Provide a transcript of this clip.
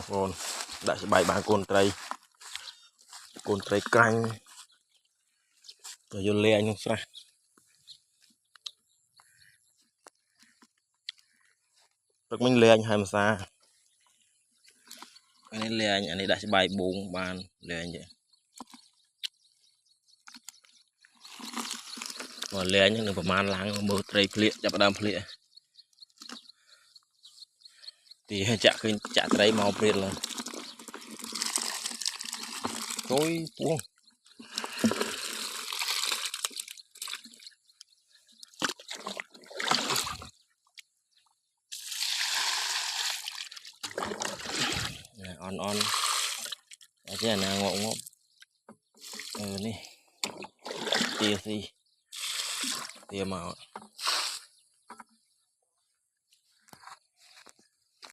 con đã sẽ bài ba con trai canh rồi vô le anh không rồi mình le anh hai mà xa cái này le anh đã sẽ bài bốn bàn le anh vậy mà le anh đừngประมาณ ล้าง mơ trai phệ chặt đam phệ thì chặt cái chặt trai màu phệ là tối buông on ở trên là ngộ ngộ này tia gì tia màu